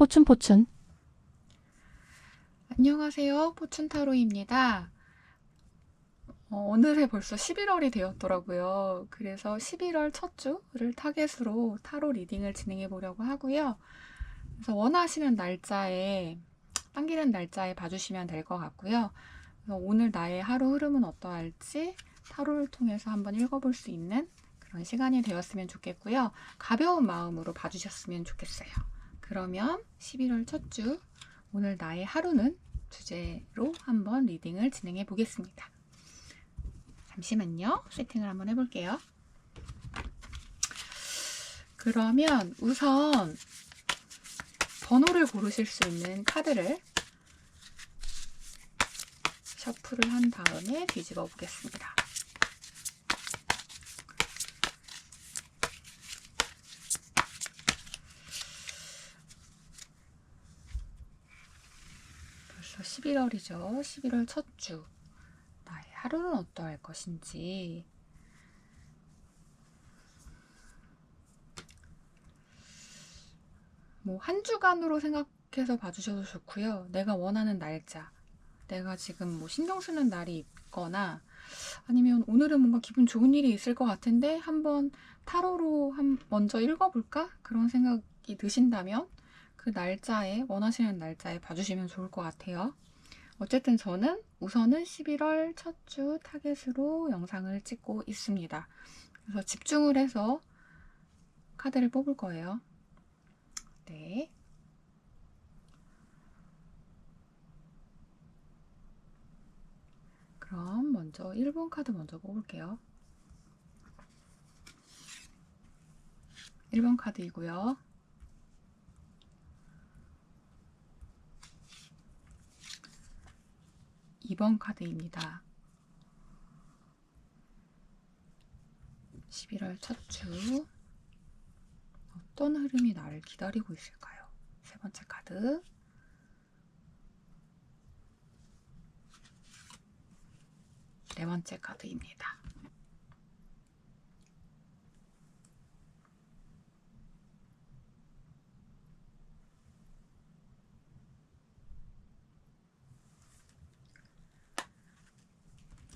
포춘포춘. 안녕하세요. 포춘타로입니다. 어느새 벌써 11월이 되었더라고요. 그래서 11월 첫 주를 타겟으로 타로 리딩을 진행해 보려고 하고요. 그래서 원하시는 날짜에, 당기는 날짜에 봐주시면 될 것 같고요. 그래서 오늘 나의 하루 흐름은 어떠할지 타로를 통해서 한번 읽어볼 수 있는 그런 시간이 되었으면 좋겠고요. 가벼운 마음으로 봐주셨으면 좋겠어요. 그러면 11월 첫 주, 오늘 나의 하루는 주제로 한번 리딩을 진행해 보겠습니다. 잠시만요. 세팅을 한번 해볼게요. 그러면 우선 번호를 고르실 수 있는 카드를 셔플을 한 다음에 뒤집어 보겠습니다. 벌써 11월이죠. 11월 첫 주. 나의 하루는 어떠할 것인지. 뭐 한 주간으로 생각해서 봐주셔도 좋고요. 내가 원하는 날짜, 내가 지금 뭐 신경 쓰는 날이 있거나 아니면 오늘은 뭔가 기분 좋은 일이 있을 것 같은데 한번 타로로 먼저 읽어볼까? 그런 생각이 드신다면 그 날짜에, 원하시는 날짜에 봐주시면 좋을 것 같아요. 어쨌든 저는 우선은 11월 첫 주 타겟으로 영상을 찍고 있습니다. 그래서 집중을 해서 카드를 뽑을 거예요. 네. 그럼 먼저 1번 카드 먼저 뽑을게요. 1번 카드이고요. 2번 카드입니다. 11월 첫 주 어떤 흐름이 나를 기다리고 있을까요? 세 번째 카드, 네 번째 카드입니다.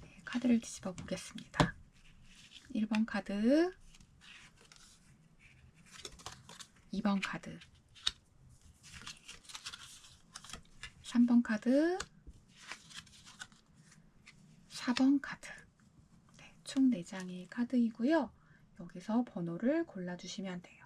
네, 카드를 뒤집어 보겠습니다. 1번 카드, 2번 카드, 3번 카드, 4번 카드. 네, 총 4장의 카드이고요. 여기서 번호를 골라주시면 돼요.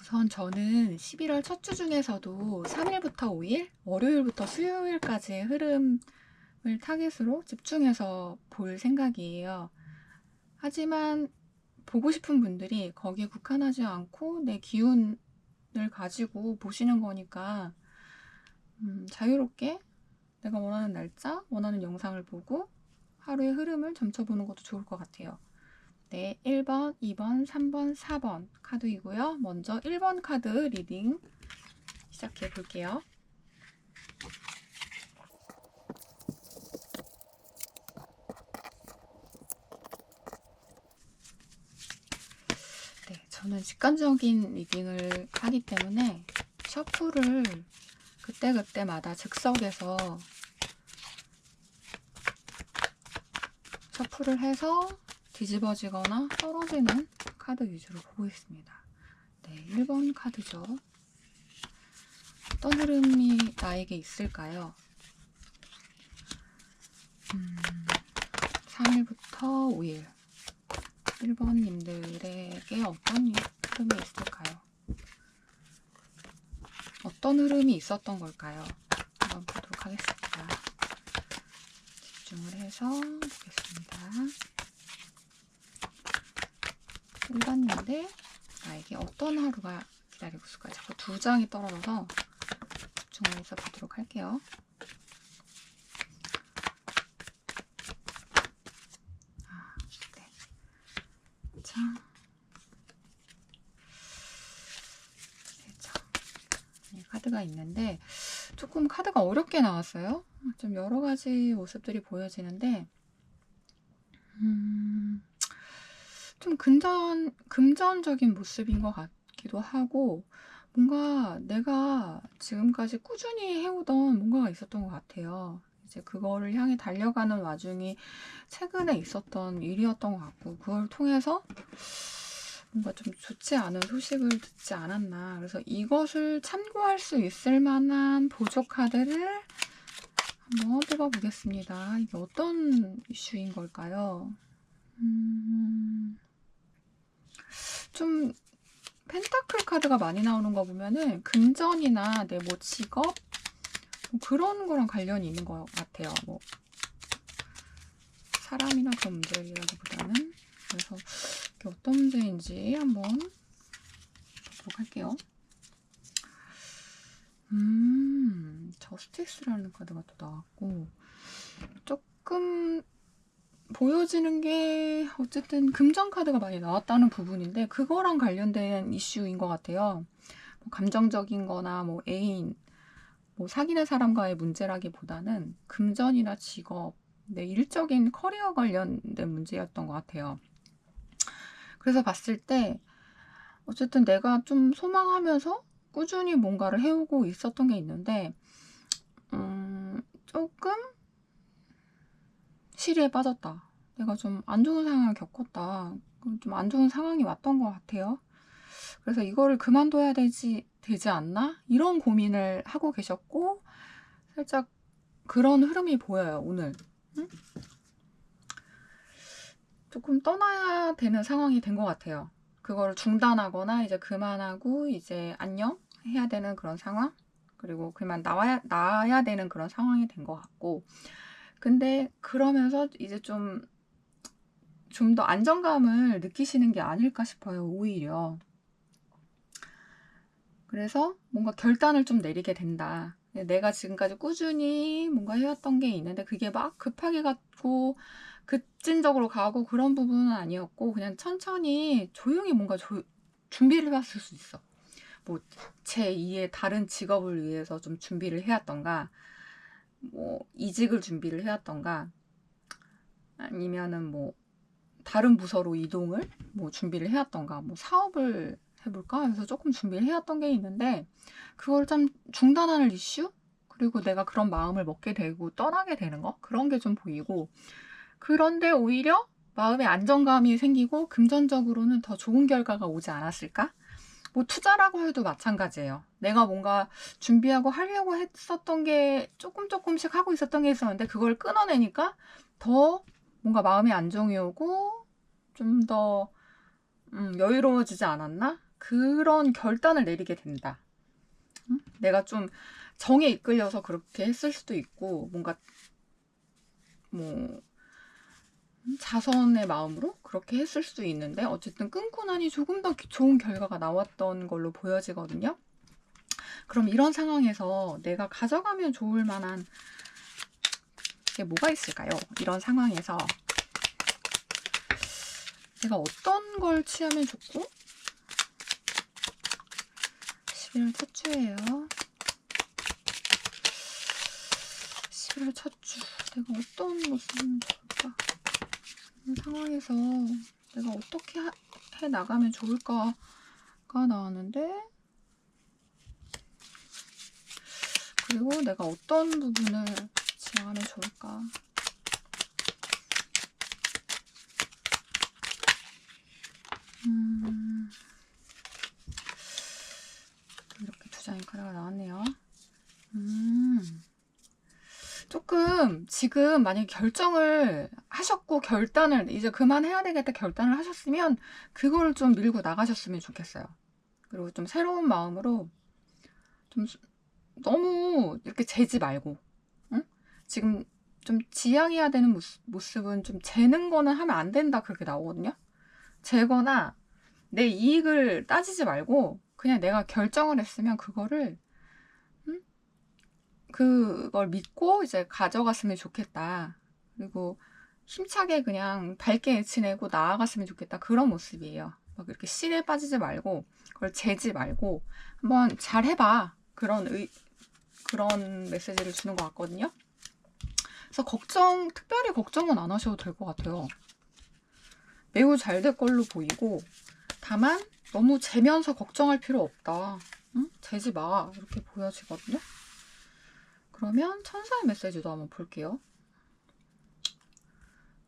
우선 저는 11월 첫 주 중에서도 3일부터 5일, 월요일부터 수요일까지의 흐름을 타겟으로 집중해서 볼 생각이에요. 하지만 보고 싶은 분들이 거기에 국한하지 않고 내 기운을 가지고 보시는 거니까 자유롭게 내가 원하는 날짜, 원하는 영상을 보고 하루의 흐름을 점쳐보는 것도 좋을 것 같아요. 네, 1번, 2번, 3번, 4번 카드이고요. 먼저 1번 카드 리딩 시작해 볼게요. 네, 저는 직관적인 리딩을 하기 때문에 셔플을 그때그때마다 즉석에서 셔플을 해서 뒤집어지거나 떨어지는 카드 위주로 보고 있습니다. 네, 1번 카드죠. 어떤 흐름이 나에게 있을까요? 3일부터 5일 1번님들에게 어떤 흐름이 있을까요? 어떤 흐름이 있었던 걸까요? 한번 보도록 하겠습니다. 집중을 해서 보겠습니다. 1번님들 나에게 어떤 하루가 기다리고 있을까요? 자꾸 두 장이 떨어져서 집중을 해서 보도록 할게요. 네. 자, 카드가 있는데 조금 카드가 어렵게 나왔어요. 좀 여러 가지 모습들이 보여지는데 좀 금전적인 모습인 것 같기도 하고 뭔가 내가 지금까지 꾸준히 해오던 뭔가가 있었던 것 같아요. 이제 그거를 향해 달려가는 와중에 최근에 있었던 일이었던 것 같고 그걸 통해서 뭔가 좀 좋지 않은 소식을 듣지 않았나. 그래서 이것을 참고할 수 있을 만한 보조 카드를 한번 뽑아보겠습니다. 이게 어떤 이슈인 걸까요? 좀 펜타클 카드가 많이 나오는 거 보면은 금전이나 내 뭐 직업 뭐 그런 거랑 관련이 있는 것 같아요. 뭐 사람이나 그런 문제라기보다는. 그래서 이게 어떤 문제인지 한번 보도록 할게요. 저스티스라는 카드가 또 나왔고 조금 보여지는 게 어쨌든 금전 카드가 많이 나왔다는 부분인데 그거랑 관련된 이슈인 것 같아요. 뭐 감정적인 거나 뭐 애인, 뭐 사귀는 사람과의 문제라기보다는 금전이나 직업, 내 일적인 커리어 관련된 문제였던 것 같아요. 그래서 봤을 때 어쨌든 내가 좀 소망하면서 꾸준히 뭔가를 해오고 있었던 게 있는데 조금 시리에 빠졌다. 내가 좀 안 좋은 상황을 겪었다. 좀 안 좋은 상황이 왔던 것 같아요. 그래서 이거를 그만둬야 되지 않나? 이런 고민을 하고 계셨고 살짝 그런 흐름이 보여요, 오늘. 응? 조금 떠나야 되는 상황이 된 것 같아요. 그거를 중단하거나 이제 그만하고 이제 안녕 해야 되는 그런 상황, 그리고 그만 나와야 되는 그런 상황이 된 것 같고, 근데 그러면서 이제 좀 더 안정감을 느끼시는 게 아닐까 싶어요, 오히려. 그래서 뭔가 결단을 좀 내리게 된다. 내가 지금까지 꾸준히 뭔가 해왔던 게 있는데 그게 막 급하게 갔고 급진적으로 가고 그런 부분은 아니었고 그냥 천천히 조용히 뭔가 준비를 해왔을 수 있어. 뭐 제2의 다른 직업을 위해서 좀 준비를 해왔던가, 뭐 이직을 준비를 해왔던가, 아니면은 뭐 다른 부서로 이동을 뭐 준비를 해왔던가, 뭐 사업을 해볼까 해서 조금 준비를 해왔던 게 있는데 그걸 좀 중단하는 이슈? 그리고 내가 그런 마음을 먹게 되고 떠나게 되는 거? 그런 게 좀 보이고, 그런데 오히려 마음의 안정감이 생기고 금전적으로는 더 좋은 결과가 오지 않았을까? 뭐 투자라고 해도 마찬가지예요. 내가 뭔가 준비하고 하려고 했었던 게 조금씩 하고 있었던 게 있었는데 그걸 끊어내니까 더 뭔가 마음의 안정이 오고 좀 더 여유로워지지 않았나? 그런 결단을 내리게 된다. 내가 좀 정에 이끌려서 그렇게 했을 수도 있고 뭔가 뭐 자선의 마음으로 그렇게 했을 수도 있는데 어쨌든 끊고 나니 조금 더 좋은 결과가 나왔던 걸로 보여지거든요. 그럼 이런 상황에서 내가 가져가면 좋을 만한 게 뭐가 있을까요? 이런 상황에서 내가 어떤 걸 취하면 좋고, 11월 첫 주예요. 11월 첫 주. 내가 어떤 모습이면 좋을까? 이 상황에서 내가 어떻게 해 나가면 좋을까가 나왔는데, 그리고 내가 어떤 부분을 지향하면 좋을까? 이렇게 두 장의 카드가 나왔네요. 조금 지금 만약에 결정을 하셨고 결단을 이제 그만해야 되겠다 결단을 하셨으면 그거를 좀 밀고 나가셨으면 좋겠어요. 그리고 좀 새로운 마음으로 좀 너무 이렇게 재지 말고, 응? 지금 좀 지향해야 되는 모습은 좀 재는 거는 하면 안 된다 그렇게 나오거든요. 재거나 내 이익을 따지지 말고 그냥 내가 결정을 했으면 그거를 그걸 믿고 이제 가져갔으면 좋겠다. 그리고 힘차게 그냥 밝게 외치내고 나아갔으면 좋겠다. 그런 모습이에요. 막 이렇게 실에 빠지지 말고 그걸 재지 말고 한번 잘 해봐. 그런 메시지를 주는 것 같거든요. 그래서 특별히 걱정은 안 하셔도 될 것 같아요. 매우 잘 될 걸로 보이고, 다만 너무 재면서 걱정할 필요 없다. 응? 재지 마. 이렇게 보여지거든요. 그러면 천사의 메시지도 한번 볼게요.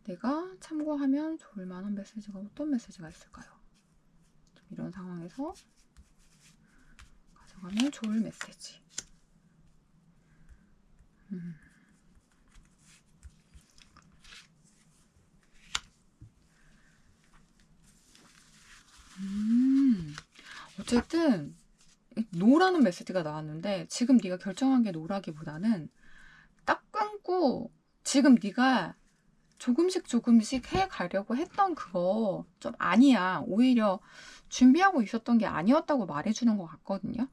내가 참고하면 좋을 만한 메시지가 어떤 메시지가 있을까요? 이런 상황에서 가져가면 좋을 메시지. 어쨌든 노라는 메시지가 나왔는데 지금 네가 결정한 게 노라기보다는 딱 끊고 지금 네가 조금씩 해가려고 했던 그거 좀 아니야. 오히려 준비하고 있었던 게 아니었다고 말해주는 것 같거든요.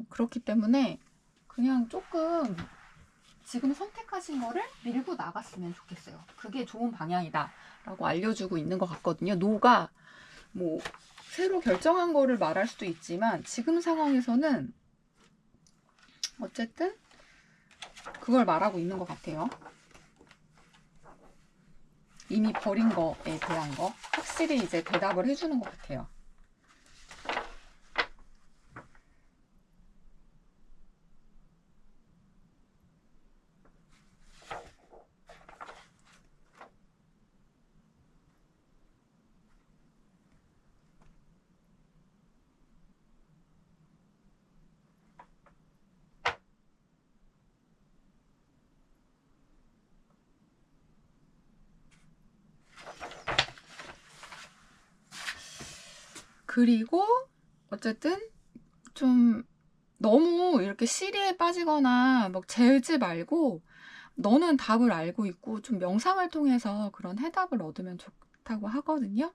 그렇기 때문에 그냥 조금 지금 선택하신 거를 밀고 나갔으면 좋겠어요. 그게 좋은 방향이다 라고 알려주고 있는 것 같거든요. 노가 뭐 새로 결정한 거를 말할 수도 있지만 지금 상황에서는 어쨌든 그걸 말하고 있는 것 같아요. 이미 버린 거에 대한 거 확실히 이제 대답을 해주는 것 같아요. 그리고 어쨌든 좀 너무 이렇게 시리에 빠지거나 막 재지 말고 너는 답을 알고 있고 좀 명상을 통해서 그런 해답을 얻으면 좋다고 하거든요.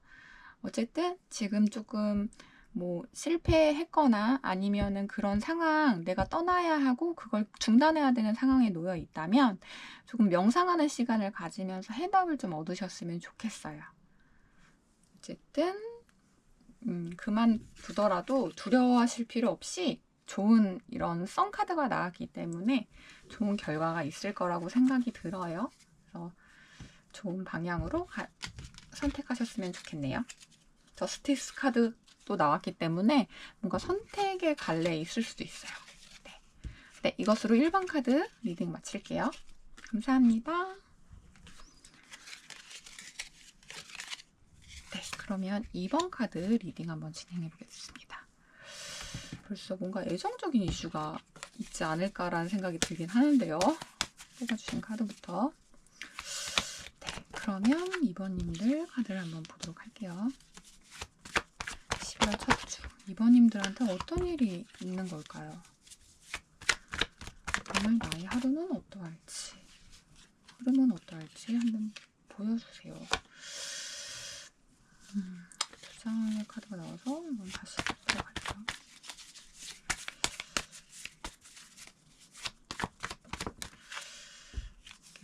어쨌든 지금 조금 뭐 실패했거나 아니면은 그런 상황 내가 떠나야 하고 그걸 중단해야 되는 상황에 놓여 있다면 조금 명상하는 시간을 가지면서 해답을 좀 얻으셨으면 좋겠어요. 어쨌든 그만두더라도 두려워하실 필요 없이 좋은 이런 썬카드가 나왔기 때문에 좋은 결과가 있을 거라고 생각이 들어요. 그래서 좋은 방향으로 선택하셨으면 좋겠네요. 저스티스 카드도 나왔기 때문에 뭔가 선택의 갈래에 있을 수도 있어요. 네, 이것으로 1번 카드 리딩 마칠게요. 감사합니다. 네, 그러면 2번 카드 리딩 한번 진행해 보겠습니다. 벌써 뭔가 애정적인 이슈가 있지 않을까라는 생각이 들긴 하는데요. 뽑아주신 카드부터. 네, 그러면 2번님들 카드를 한번 보도록 할게요. 12월 첫 주. 2번님들한테 어떤 일이 있는 걸까요? 오늘 나의 하루는 어떠할지. 흐름은 어떠할지 한번 보여주세요. 두 장의 카드가 나와서 한번 다시 들어갈게요.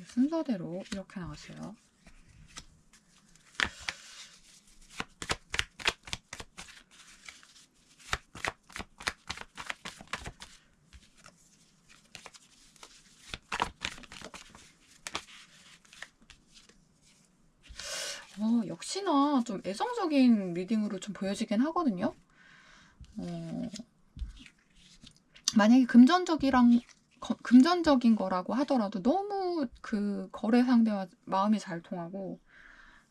순서대로 이렇게 나왔어요. 역시나 좀 애정적인 리딩으로 좀 보여지긴 하거든요. 만약에 금전적인 거라고 하더라도 너무 그 거래 상대와 마음이 잘 통하고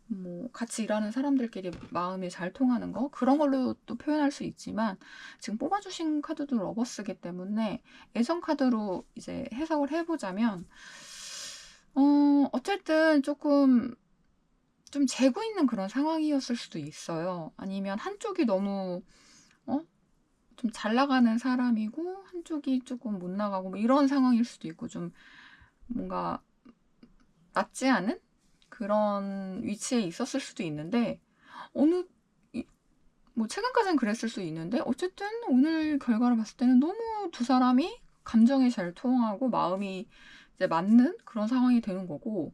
뭐 같이 일하는 사람들끼리 마음이 잘 통하는 거 그런 걸로 또 표현할 수 있지만 지금 뽑아주신 카드도 러버스기 때문에 애정 카드로 이제 해석을 해보자면 어쨌든 조금 좀 재고 있는 그런 상황이었을 수도 있어요. 아니면 한쪽이 너무 좀 잘 나가는 사람이고 한쪽이 조금 못 나가고 뭐 이런 상황일 수도 있고 좀 뭔가 맞지 않은 그런 위치에 있었을 수도 있는데 뭐 최근까지는 그랬을 수 있는데 어쨌든 오늘 결과를 봤을 때는 너무 두 사람이 감정이 잘 통하고 마음이 이제 맞는 그런 상황이 되는 거고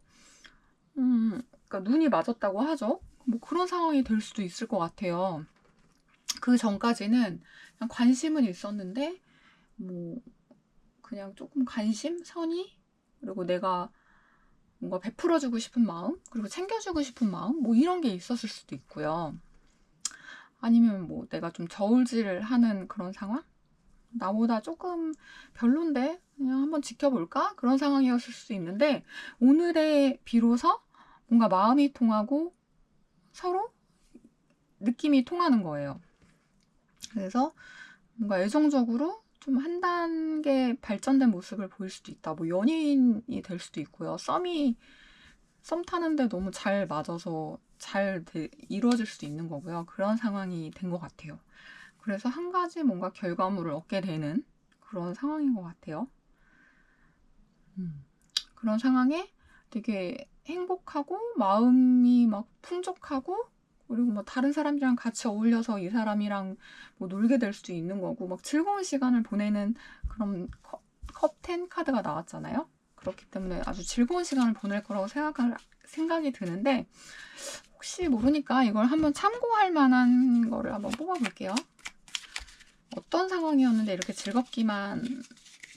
그러니까 눈이 맞았다고 하죠. 뭐 그런 상황이 될 수도 있을 것 같아요. 그 전까지는 그냥 관심은 있었는데 뭐 그냥 조금 관심, 선의, 그리고 내가 뭔가 베풀어주고 싶은 마음, 그리고 챙겨주고 싶은 마음, 뭐 이런 게 있었을 수도 있고요. 아니면 뭐 내가 좀 저울질을 하는 그런 상황? 나보다 조금 별론데 그냥 한번 지켜볼까? 그런 상황이었을 수도 있는데, 오늘의 비로소 뭔가 마음이 통하고 서로 느낌이 통하는 거예요. 그래서 뭔가 애정적으로 좀 한 단계 발전된 모습을 보일 수도 있다. 뭐 연인이 될 수도 있고요. 썸 타는데 너무 잘 맞아서 이루어질 수도 있는 거고요. 그런 상황이 된 것 같아요. 그래서 한 가지 뭔가 결과물을 얻게 되는 그런 상황인 것 같아요. 그런 상황에 되게 행복하고 마음이 막 풍족하고, 그리고 뭐 다른 사람들이랑 같이 어울려서 이 사람이랑 뭐 놀게 될 수도 있는 거고, 막 즐거운 시간을 보내는 그런 컵10 카드가 나왔잖아요. 그렇기 때문에 아주 즐거운 시간을 보낼 거라고 생각이 드는데, 혹시 모르니까 이걸 한번 참고할 만한 거를 한번 뽑아볼게요. 어떤 상황이었는데 이렇게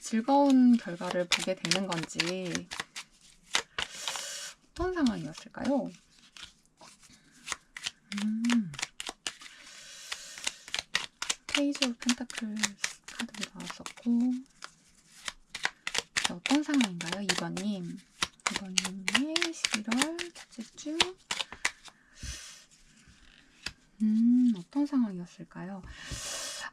즐거운 결과를 보게 되는 건지, 어떤 상황이었을까요? 페이지 오브 펜타클스 카드도 나왔었고, 어떤 상황인가요? 2번님의 11월 첫째 주 어떤 상황이었을까요?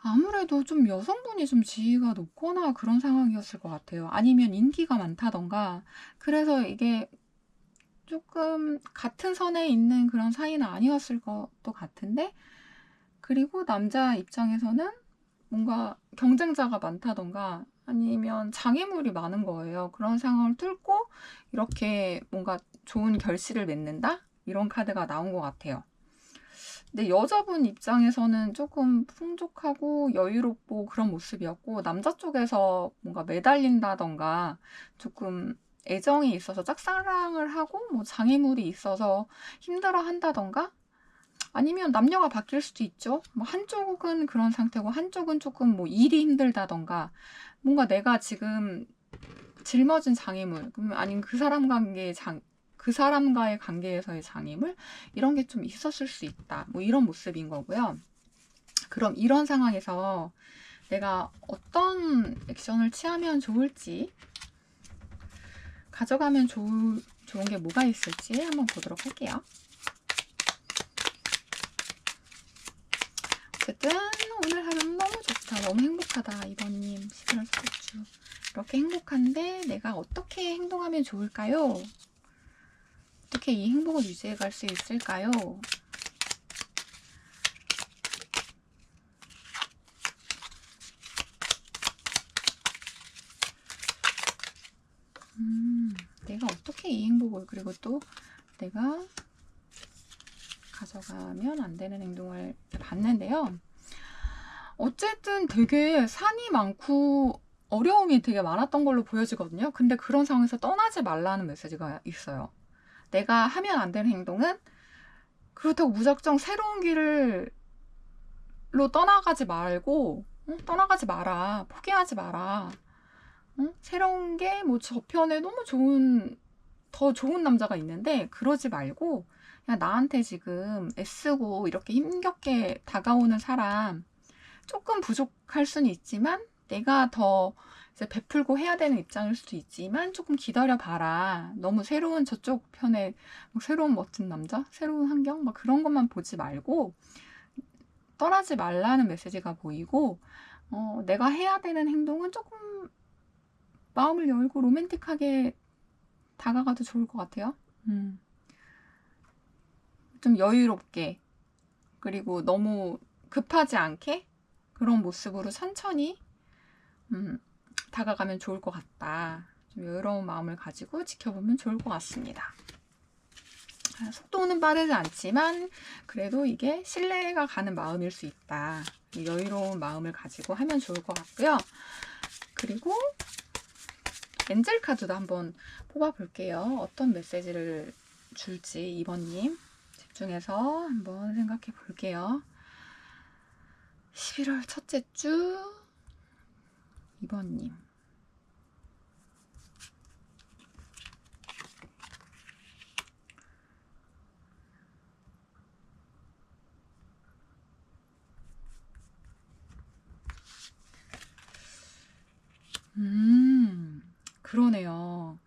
아무래도 좀 여성분이 좀 지위가 높거나 그런 상황이었을 것 같아요. 아니면 인기가 많다던가, 그래서 이게 조금 같은 선에 있는 그런 사이는 아니었을 것도 같은데, 그리고 남자 입장에서는 뭔가 경쟁자가 많다던가 아니면 장애물이 많은 거예요. 그런 상황을 뚫고 이렇게 뭔가 좋은 결실을 맺는다? 이런 카드가 나온 것 같아요. 근데 여자분 입장에서는 조금 풍족하고 여유롭고 그런 모습이었고, 남자 쪽에서 뭔가 매달린다던가 조금 애정이 있어서 짝사랑을 하고 뭐 장애물이 있어서 힘들어 한다던가, 아니면 남녀가 바뀔 수도 있죠. 뭐 한쪽은 그런 상태고 한쪽은 조금 뭐 일이 힘들다던가, 뭔가 내가 지금 짊어진 장애물, 아니면 그 사람과의 관계에서의 장애물, 이런 게 좀 있었을 수 있다. 뭐 이런 모습인 거고요. 그럼 이런 상황에서 내가 어떤 액션을 취하면 좋을지, 가져가면 좋은 게 뭐가 있을지 한번 보도록 할게요. 어쨌든 오늘 하루는 너무 좋다, 너무 행복하다. 2번님 11월 첫째 주 이렇게 행복한데 내가 어떻게 행동하면 좋을까요? 어떻게 이 행복을 유지해 갈 수 있을까요? 내가 어떻게 이 행복을, 그리고 또 내가 가져가면 안 되는 행동을 봤는데요. 어쨌든 되게 산이 많고 어려움이 되게 많았던 걸로 보여지거든요. 근데 그런 상황에서 떠나지 말라는 메시지가 있어요. 내가 하면 안 되는 행동은, 그렇다고 무작정 새로운 길로 떠나가지 말고, 떠나가지 마라. 포기하지 마라. 새로운 게 뭐 저편에 너무 더 좋은 남자가 있는데 그러지 말고, 그냥 나한테 지금 애쓰고 이렇게 힘겹게 다가오는 사람, 조금 부족할 수는 있지만 내가 더 이제 베풀고 해야 되는 입장일 수도 있지만 조금 기다려 봐라. 너무 새로운 저쪽 편에 새로운 멋진 남자, 새로운 환경 막 그런 것만 보지 말고 떠나지 말라는 메시지가 보이고, 내가 해야 되는 행동은 조금 마음을 열고 로맨틱하게 다가가도 좋을 것 같아요. 좀 여유롭게, 그리고 너무 급하지 않게 그런 모습으로 천천히 다가가면 좋을 것 같다. 좀 여유로운 마음을 가지고 지켜보면 좋을 것 같습니다. 속도는 빠르지 않지만 그래도 이게 신뢰가 가는 마음일 수 있다. 여유로운 마음을 가지고 하면 좋을 것 같고요. 그리고 엔젤 카드도 한번 뽑아볼게요. 어떤 메시지를 줄지 2번님 집중해서 한번 생각해 볼게요. 11월 첫째 주 2번님. 그러네요.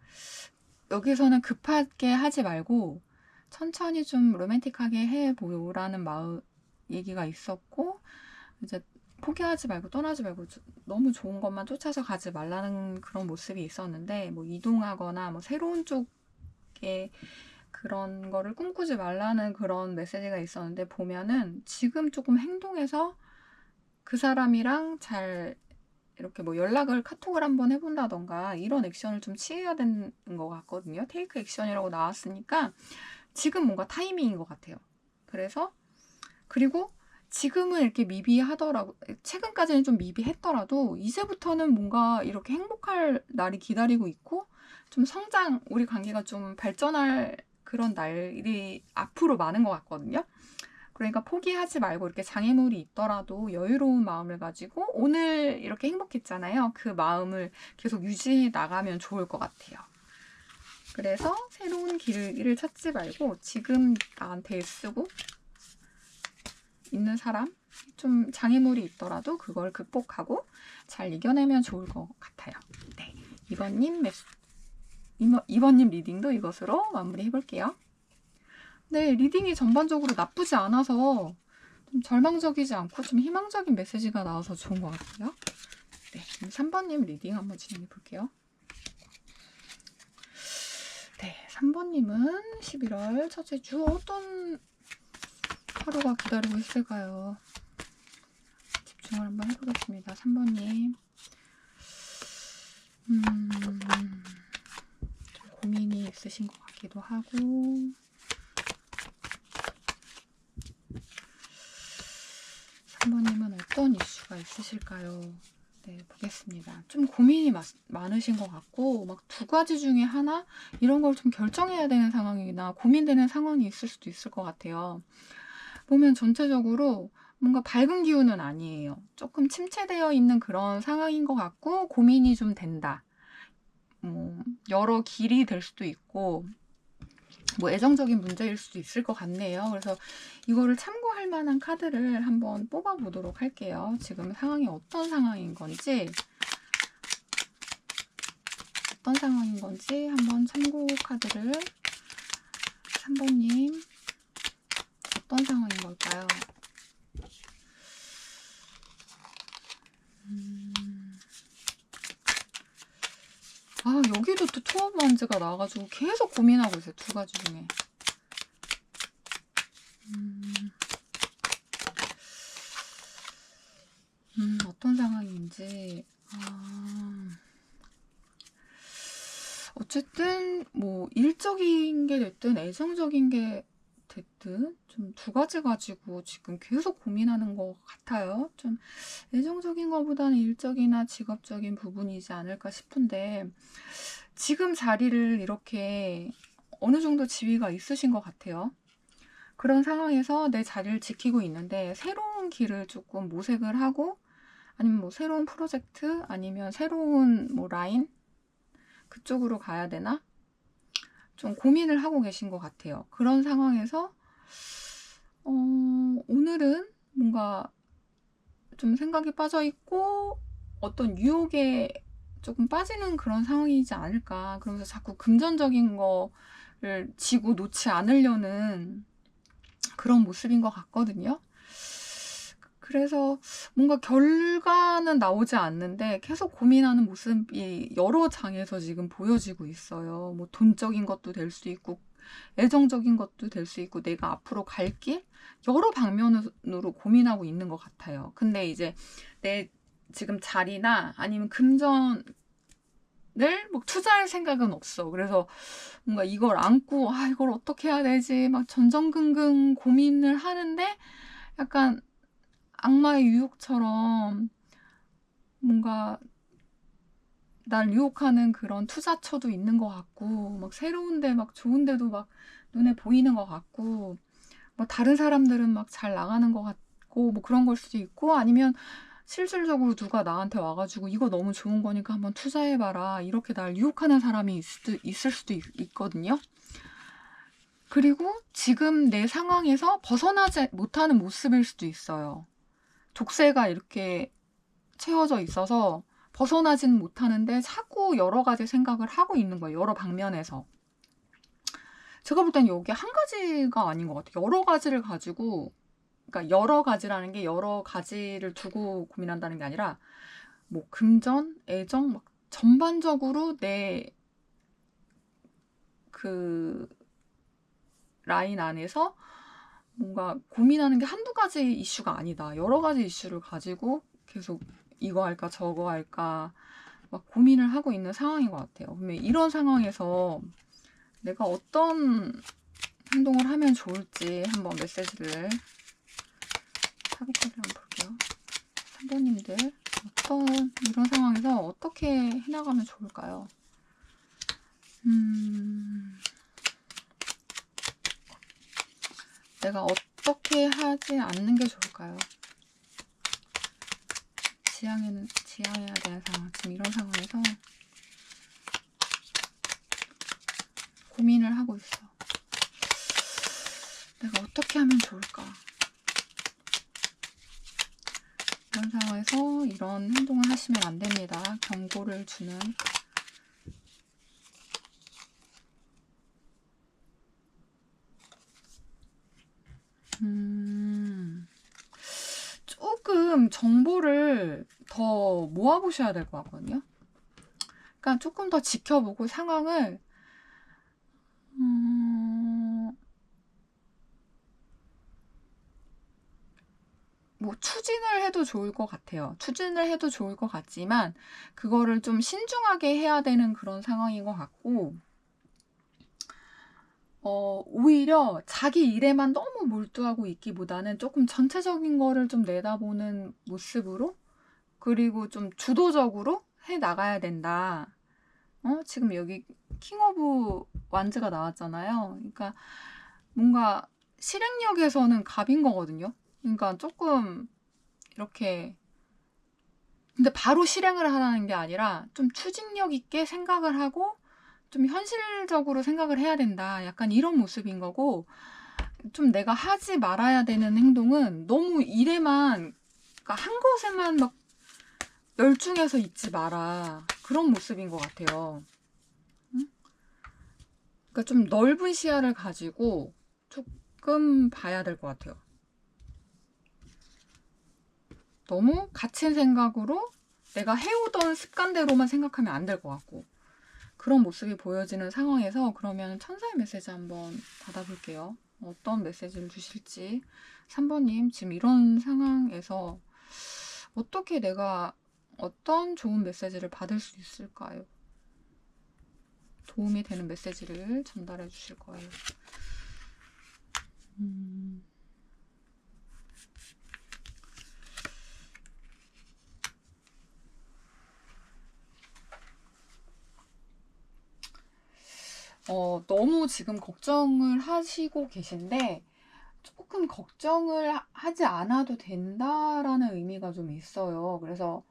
여기서는 급하게 하지 말고 천천히 좀 로맨틱하게 해보라는 얘기가 있었고, 이제 포기하지 말고 떠나지 말고 너무 좋은 것만 쫓아서 가지 말라는 그런 모습이 있었는데, 뭐 이동하거나 뭐 새로운 쪽에 그런 거를 꿈꾸지 말라는 그런 메시지가 있었는데, 보면은 지금 조금 행동해서 그 사람이랑 잘 이렇게 뭐 연락을 카톡을 한번 해본다던가 이런 액션을 좀 취해야 되는 것 같거든요. 테이크 액션이라고 나왔으니까 지금 뭔가 타이밍인 것 같아요. 그리고 지금은 이렇게 미비하더라도, 최근까지는 좀 미비했더라도 이제부터는 뭔가 이렇게 행복할 날이 기다리고 있고, 좀 우리 관계가 좀 발전할 그런 날이 앞으로 많은 것 같거든요. 그러니까 포기하지 말고 이렇게 장애물이 있더라도 여유로운 마음을 가지고 오늘 이렇게 행복했잖아요. 그 마음을 계속 유지해 나가면 좋을 것 같아요. 그래서 새로운 길을 찾지 말고 지금 나한테 애쓰고 있는 사람, 좀 장애물이 있더라도 그걸 극복하고 잘 이겨내면 좋을 것 같아요. 네, 2번님 리딩도 이것으로 마무리 해볼게요. 네, 리딩이 전반적으로 나쁘지 않아서 좀 절망적이지 않고 좀 희망적인 메시지가 나와서 좋은 것 같아요. 네, 3번님 리딩 한번 진행해 볼게요. 네, 3번님은 11월 첫째 주 어떤 하루가 기다리고 있을까요? 집중을 한번 해보겠습니다. 3번님. 좀 고민이 있으신 것 같기도 하고, 3번님은 어떤 이슈가 있으실까요? 네, 보겠습니다. 좀 고민이 많으신 것 같고, 막 두 가지 중에 하나? 이런 걸 좀 결정해야 되는 상황이나 고민되는 상황이 있을 수도 있을 것 같아요. 보면 전체적으로 뭔가 밝은 기운은 아니에요. 조금 침체되어 있는 그런 상황인 것 같고, 고민이 좀 된다. 여러 길이 될 수도 있고, 뭐 애정적인 문제일 수도 있을 것 같네요. 그래서 이거를 참고할 만한 카드를 한번 뽑아 보도록 할게요. 지금 상황이 어떤 상황인 건지 한번 참고 카드를, 3번님 어떤 상황인 걸까요? 여기도 또 투어 오브 원즈가 나와가지고 계속 고민하고 있어요. 두 가지 중에. 어떤 상황인지. 어쨌든 뭐 일적인 게 됐든 애정적인 게 됐든 좀 두 가지 가지고 지금 계속 고민하는 것 같아요. 좀 애정적인 것보다는 일적이나 직업적인 부분이지 않을까 싶은데, 지금 자리를 이렇게 어느 정도 지위가 있으신 것 같아요. 그런 상황에서 내 자리를 지키고 있는데 새로운 길을 조금 모색을 하고, 아니면 뭐 새로운 프로젝트, 아니면 새로운 뭐 라인 그쪽으로 가야 되나? 좀 고민을 하고 계신 것 같아요. 그런 상황에서 오늘은 뭔가 좀 생각이 빠져 있고 어떤 유혹에 조금 빠지는 그런 상황이지 않을까. 그러면서 자꾸 금전적인 거를 쥐고 놓지 않으려는 그런 모습인 것 같거든요. 그래서 뭔가 결과는 나오지 않는데 계속 고민하는 모습이 여러 장에서 지금 보여지고 있어요. 뭐 돈적인 것도 될 수 있고, 애정적인 것도 될 수 있고, 내가 앞으로 갈 길, 여러 방면으로 고민하고 있는 것 같아요. 근데 이제 내 지금 자리나 아니면 금전을 뭐 투자할 생각은 없어. 그래서 뭔가 이걸 안고 이걸 어떻게 해야 되지 막 전전긍긍 고민을 하는데, 약간 악마의 유혹처럼 뭔가 날 유혹하는 그런 투자처도 있는 것 같고, 막 새로운데 막 좋은데도 막 눈에 보이는 것 같고, 뭐 다른 사람들은 막 잘 나가는 것 같고, 뭐 그런 걸 수도 있고, 아니면 실질적으로 누가 나한테 와가지고 이거 너무 좋은 거니까 한번 투자해봐라 이렇게 날 유혹하는 사람이 있을 수도 있거든요. 그리고 지금 내 상황에서 벗어나지 못하는 모습일 수도 있어요. 족쇄가 이렇게 채워져 있어서 벗어나지는 못하는데 자꾸 여러 가지 생각을 하고 있는 거예요. 여러 방면에서. 제가 볼 땐 여기 한 가지가 아닌 것 같아요. 여러 가지를 가지고, 그러니까 여러 가지라는 게 여러 가지를 두고 고민한다는 게 아니라 뭐 금전, 애정, 막 전반적으로 내 그 라인 안에서 뭔가 고민하는 게 한두 가지 이슈가 아니다. 여러 가지 이슈를 가지고 계속 이거 할까 저거 할까 막 고민을 하고 있는 상황인 것 같아요. 그러면 이런 상황에서 내가 어떤 행동을 하면 좋을지 한번 메시지를 타로카드 한번 볼게요. 선배님들 이런 상황에서 어떻게 해나가면 좋을까요? 내가 어떻게 하지 않는 게 좋을까요? 지향해야 되는 상황. 지금 이런 상황에서 고민을 하고 있어. 내가 어떻게 하면 좋을까? 이런 상황에서 이런 행동을 하시면 안 됩니다. 경고를 주는 조금 정보를 더 모아보셔야 될 것 같거든요. 그러니까 조금 더 지켜보고 상황을 뭐 추진을 해도 좋을 것 같아요. 추진을 해도 좋을 것 같지만 그거를 좀 신중하게 해야 되는 그런 상황인 것 같고 오히려 자기 일에만 너무 몰두하고 있기보다는 조금 전체적인 거를 좀 내다보는 모습으로 그리고 좀 주도적으로 해 나가야 된다. 지금 여기 킹 오브 완즈가 나왔잖아요. 그러니까 뭔가 실행력에서는 갑인 거거든요. 그러니까 조금 이렇게 근데 바로 실행을 하라는 게 아니라 좀 추진력 있게 생각을 하고 좀 현실적으로 생각을 해야 된다. 약간 이런 모습인 거고 좀 내가 하지 말아야 되는 행동은 너무 일에만 그러니까 한 것에만 막 열중해서 있지 마라. 그런 모습인 것 같아요. 응? 그러니까 좀 넓은 시야를 가지고 조금 봐야 될 것 같아요. 너무 갇힌 생각으로 내가 해오던 습관대로만 생각하면 안 될 것 같고 그런 모습이 보여지는 상황에서 그러면 천사의 메시지 한번 받아볼게요. 어떤 메시지를 주실지. 3번님 지금 이런 상황에서 어떻게 내가 어떤 좋은 메시지를 받을 수 있을까요? 도움이 되는 메시지를 전달해 주실 거예요. 너무 지금 걱정을 하시고 계신데 조금 걱정을 하지 않아도 된다라는 의미가 좀 있어요. 그래서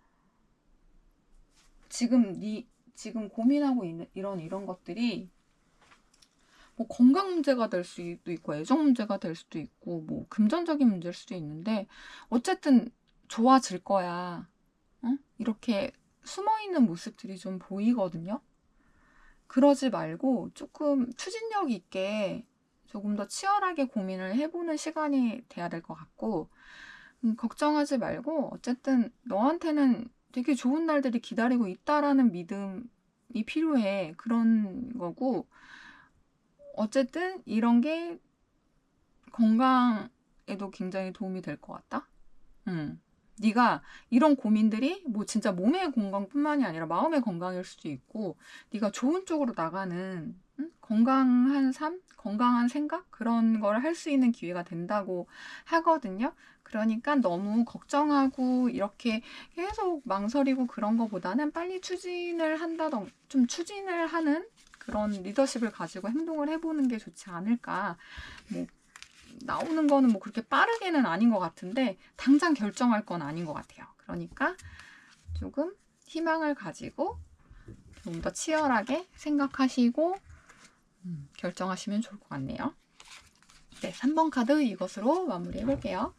지금 고민하고 있는 이런 것들이 뭐 건강 문제가 될 수도 있고 애정 문제가 될 수도 있고 뭐 금전적인 문제일 수도 있는데 어쨌든 좋아질 거야. 이렇게 숨어있는 모습들이 좀 보이거든요. 그러지 말고 조금 추진력 있게 조금 더 치열하게 고민을 해보는 시간이 돼야 될 것 같고 걱정하지 말고 어쨌든 너한테는 되게 좋은 날들이 기다리고 있다라는 믿음이 필요해. 그런 거고 어쨌든 이런 게 건강에도 굉장히 도움이 될 것 같다. 네가 이런 고민들이 뭐 진짜 몸의 건강뿐만이 아니라 마음의 건강일 수도 있고 네가 좋은 쪽으로 나가는 건강한 삶, 건강한 생각 그런 걸 할 수 있는 기회가 된다고 하거든요. 그러니까 너무 걱정하고 이렇게 계속 망설이고 그런 거보다는 빨리 좀 추진을 하는 그런 리더십을 가지고 행동을 해보는 게 좋지 않을까. 뭐 나오는 거는 뭐 그렇게 빠르게는 아닌 것 같은데 당장 결정할 건 아닌 것 같아요. 그러니까 조금 희망을 가지고 좀 더 치열하게 생각하시고 결정하시면 좋을 것 같네요. 네, 3번 카드 이것으로 마무리해 볼게요.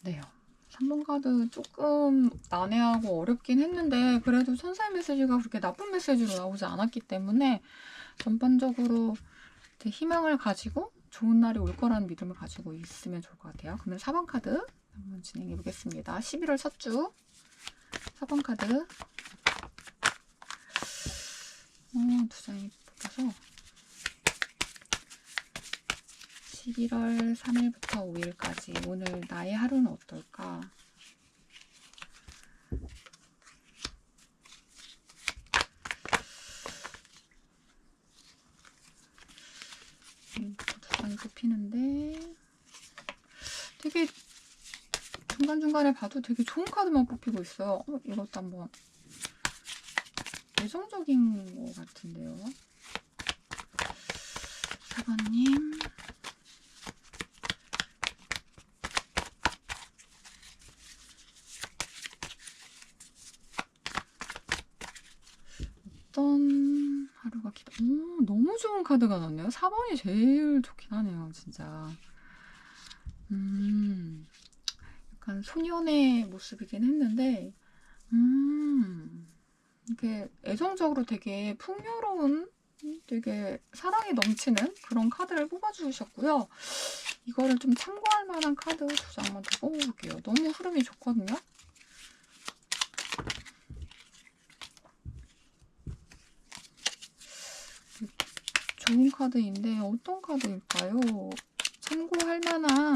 네, 3번 카드 조금 난해하고 어렵긴 했는데 그래도 천사의 메시지가 그렇게 나쁜 메시지로 나오지 않았기 때문에 전반적으로 희망을 가지고 좋은 날이 올 거라는 믿음을 가지고 있으면 좋을 것 같아요. 그러면 4번 카드 한번 진행해 보겠습니다. 11월 첫 주 4번 카드 두 장이 뽑혀서 11월 3일부터 5일까지 오늘 나의 하루는 어떨까? 두 장이 뽑히는데 되게 중간중간에 봐도 되게 좋은 카드만 뽑히고 있어요. 이것도 한번 예정적인 것 같은데요. 4번님 어떤 하루가 너무 좋은 카드가 나왔네요. 4번이 제일 좋긴 하네요, 진짜. 약간 소년의 모습이긴 했는데, 이렇게 애정적으로 되게 풍요로운, 되게 사랑이 넘치는 그런 카드를 뽑아주셨고요. 이거를 좀 참고할 만한 카드 두 장만 더 뽑아볼게요. 너무 흐름이 좋거든요. 좋은 카드인데 어떤 카드일까요? 참고할 만한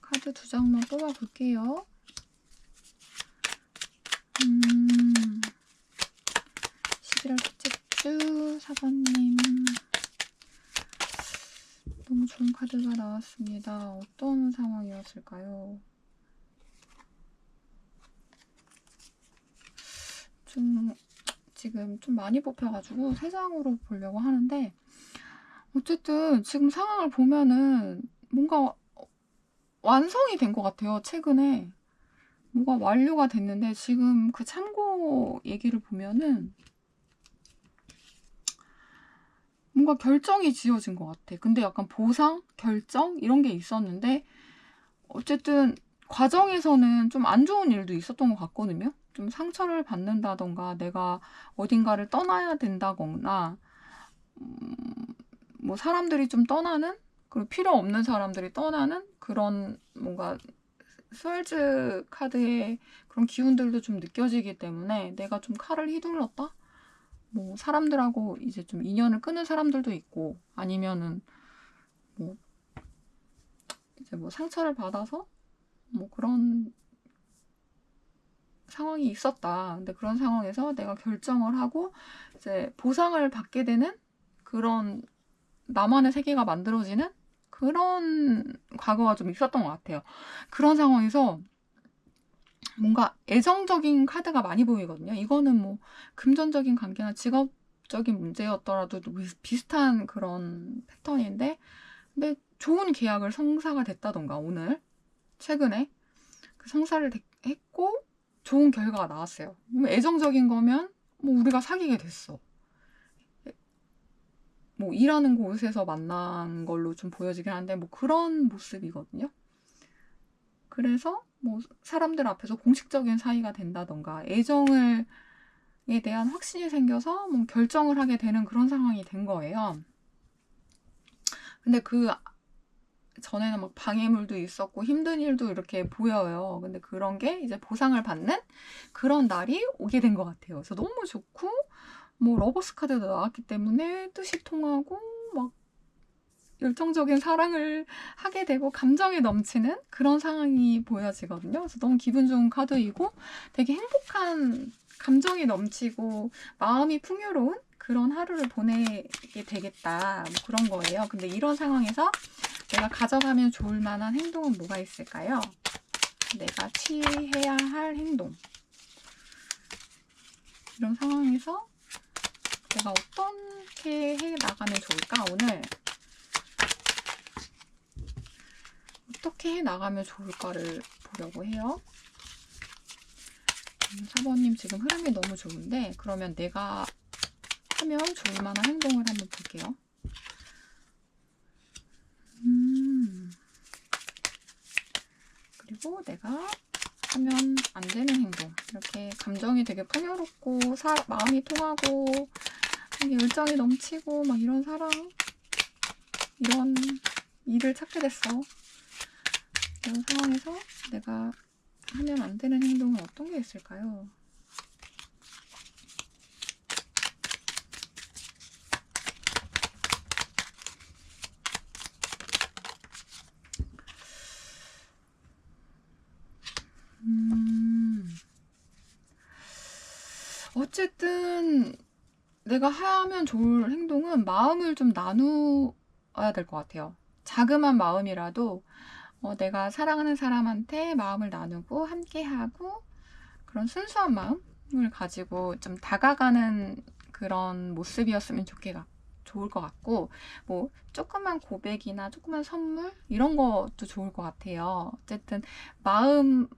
카드 두 장만 뽑아볼게요. 11월 첫째 주 4번님 너무 좋은 카드가 나왔습니다. 어떤 상황이었을까요? 지금 좀 많이 뽑혀가지고 3장으로 보려고 하는데 어쨌든 지금 상황을 보면은 뭔가 완성이 된 것 같아요. 최근에 뭐가 완료가 됐는데 지금 그 참고 얘기를 보면은 뭔가 결정이 지어진 것 같아. 근데 약간 보상, 결정 이런 게 있었는데 어쨌든 과정에서는 좀 안 좋은 일도 있었던 것 같거든요. 좀 상처를 받는다던가 내가 어딘가를 떠나야 된다거나 뭐 사람들이 좀 떠나는 그리고 필요 없는 사람들이 떠나는 그런 뭔가 스월즈 카드의 그런 기운들도 좀 느껴지기 때문에 내가 좀 칼을 휘둘렀다? 뭐 사람들하고 이제 좀 인연을 끊은 사람들도 있고 아니면은 뭐 이제 뭐 상처를 받아서 뭐 그런 상황이 있었다. 근데 그런 상황에서 내가 결정을 하고 이제 보상을 받게 되는 그런 나만의 세계가 만들어지는 그런 과거가 좀 있었던 것 같아요. 그런 상황에서 뭔가 애정적인 카드가 많이 보이거든요. 이거는 뭐 금전적인 관계나 직업적인 문제였더라도 비슷한 그런 패턴인데 근데 좋은 계약을 성사가 됐다던가 오늘 최근에 그 성사를 했고 좋은 결과가 나왔어요. 애정적인 거면 뭐 우리가 사귀게 됐어. 뭐 일하는 곳에서 만난 걸로 좀 보여지긴 한데 뭐 그런 모습이거든요. 그래서 뭐 사람들 앞에서 공식적인 사이가 된다던가 애정에 대한 확신이 생겨서 뭐 결정을 하게 되는 그런 상황이 된 거예요. 근데 그 전에는 막 방해물도 있었고 힘든 일도 이렇게 보여요. 근데 그런 게 이제 보상을 받는 그런 날이 오게 된 것 같아요. 그래서 너무 좋고 뭐 러버스 카드도 나왔기 때문에 뜻이 통하고 막 열정적인 사랑을 하게 되고 감정이 넘치는 그런 상황이 보여지거든요. 그래서 너무 기분 좋은 카드이고 되게 행복한 감정이 넘치고 마음이 풍요로운 그런 하루를 보내게 되겠다 뭐 그런 거예요. 근데 이런 상황에서 내가 가져가면 좋을 만한 행동은 뭐가 있을까요? 내가 취해야 할 행동. 이런 상황에서 내가 어떻게 해 나가면 좋을까? 오늘 어떻게 해 나가면 좋을까를 보려고 해요. 4번님 지금 흐름이 너무 좋은데 그러면 내가 하면 좋을 만한 행동을 한번 볼게요. 그리고 내가 하면 안 되는 행동. 이렇게 감정이 되게 풍요롭고 마음이 통하고 열정이 넘치고 막 이런 사랑, 이런 일을 찾게 됐어. 이런 상황에서 내가 하면 안 되는 행동은 어떤 게 있을까요? 어쨌든 내가 하면 좋을 행동은 마음을 좀 나누어야 될 것 같아요. 자그만 마음이라도 내가 사랑하는 사람한테 마음을 나누고 함께하고 그런 순수한 마음을 가지고 좀 다가가는 그런 모습이었으면 좋을 것 같고, 뭐 조그만 고백이나 조그만 선물 이런 것도 좋을 것 같아요. 어쨌든 마음,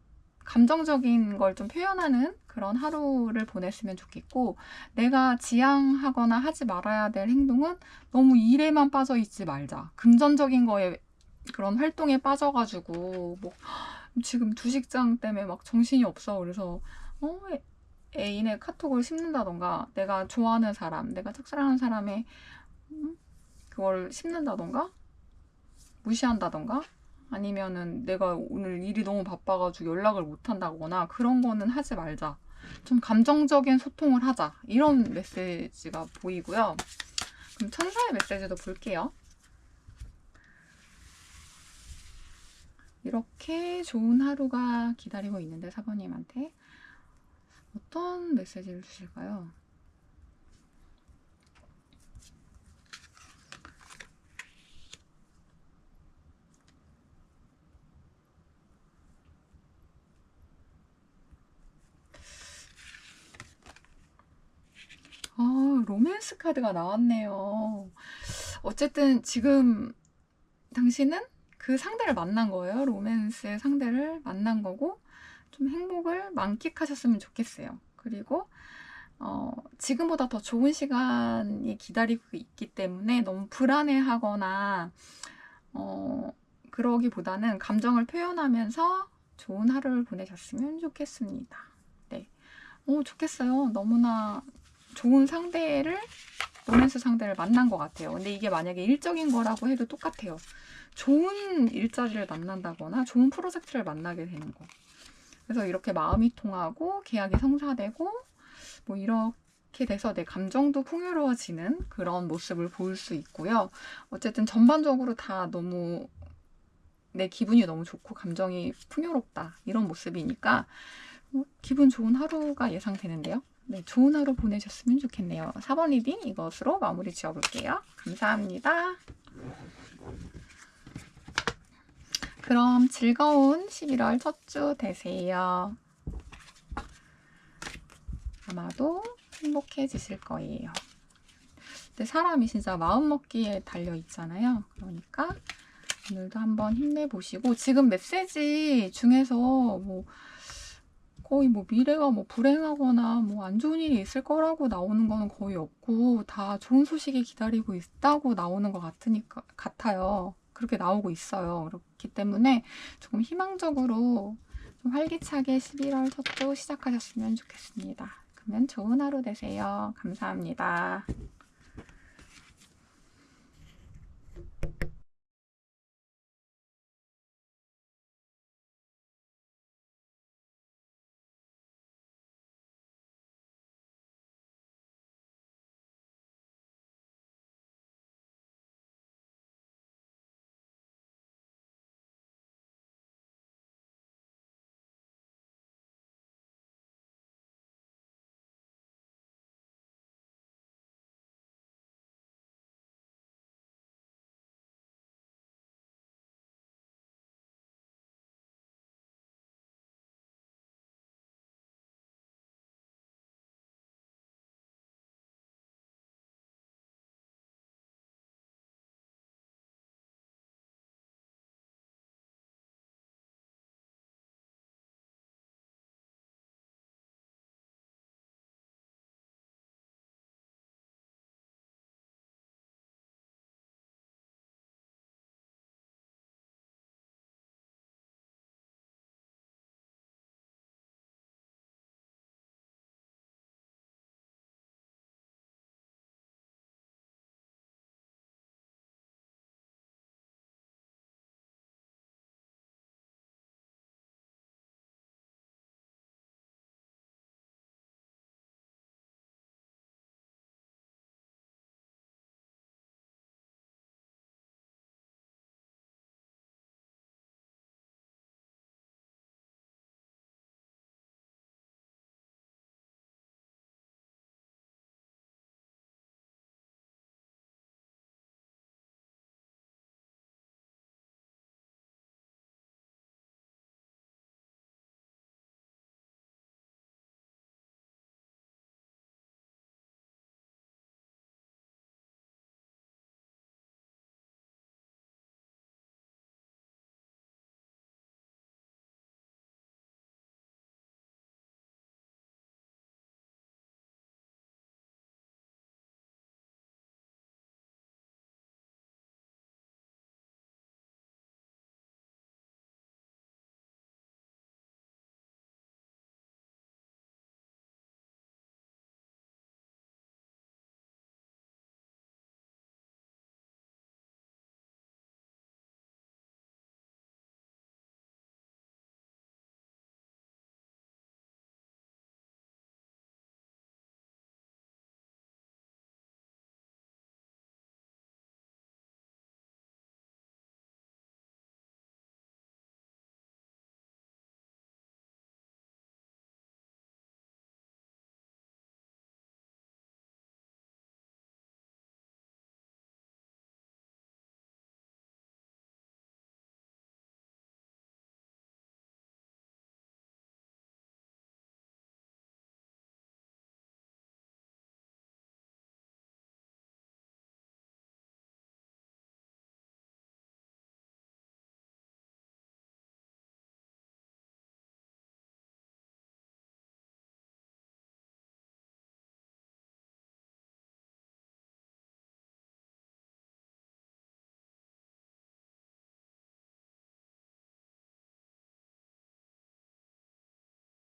감정적인 걸 좀 표현하는 그런 하루를 보냈으면 좋겠고, 내가 지향하거나 하지 말아야 될 행동은 너무 일에만 빠져 있지 말자. 금전적인 거에 그런 활동에 빠져가지고 뭐 지금 주식장 때문에 막 정신이 없어. 그래서 애인의 카톡을 씹는다던가, 내가 좋아하는 사람, 내가 짝사랑하는 사람의 그걸 씹는다던가, 무시한다던가, 아니면은 내가 오늘 일이 너무 바빠가지고 연락을 못 한다거나, 그런 거는 하지 말자. 좀 감정적인 소통을 하자. 이런 메시지가 보이고요. 그럼 천사의 메시지도 볼게요. 이렇게 좋은 하루가 기다리고 있는데 4번님한테 어떤 메시지를 주실까요? 로맨스 카드가 나왔네요. 어쨌든 지금 당신은 그 상대를 만난 거예요. 로맨스의 상대를 만난 거고, 좀 행복을 만끽하셨으면 좋겠어요. 그리고 지금보다 더 좋은 시간이 기다리고 있기 때문에 너무 불안해하거나 그러기보다는 감정을 표현하면서 좋은 하루를 보내셨으면 좋겠습니다. 네, 좋겠어요. 너무나 좋은 로맨스 상대를 만난 것 같아요. 근데 이게 만약에 일적인 거라고 해도 똑같아요. 좋은 일자리를 만난다거나 좋은 프로젝트를 만나게 되는 거. 그래서 이렇게 마음이 통하고 계약이 성사되고 뭐 이렇게 돼서 내 감정도 풍요로워지는 그런 모습을 볼 수 있고요. 어쨌든 전반적으로 다 너무 내 기분이 너무 좋고 감정이 풍요롭다, 이런 모습이니까 기분 좋은 하루가 예상되는데요. 네, 좋은 하루 보내셨으면 좋겠네요. 4번 리딩 이것으로 마무리 지어볼게요. 감사합니다. 그럼 즐거운 11월 첫 주 되세요. 아마도 행복해지실 거예요. 근데 사람이 진짜 마음먹기에 달려 있잖아요. 그러니까 오늘도 한번 힘내보시고, 지금 메시지 중에서 뭐 거의 뭐 미래가 뭐 불행하거나 뭐 안 좋은 일이 있을 거라고 나오는 거는 거의 없고, 다 좋은 소식이 기다리고 있다고 나오는 것 같아요. 그렇게 나오고 있어요. 그렇기 때문에 조금 희망적으로 좀 활기차게 11월 첫 주 시작하셨으면 좋겠습니다. 그러면 좋은 하루 되세요. 감사합니다.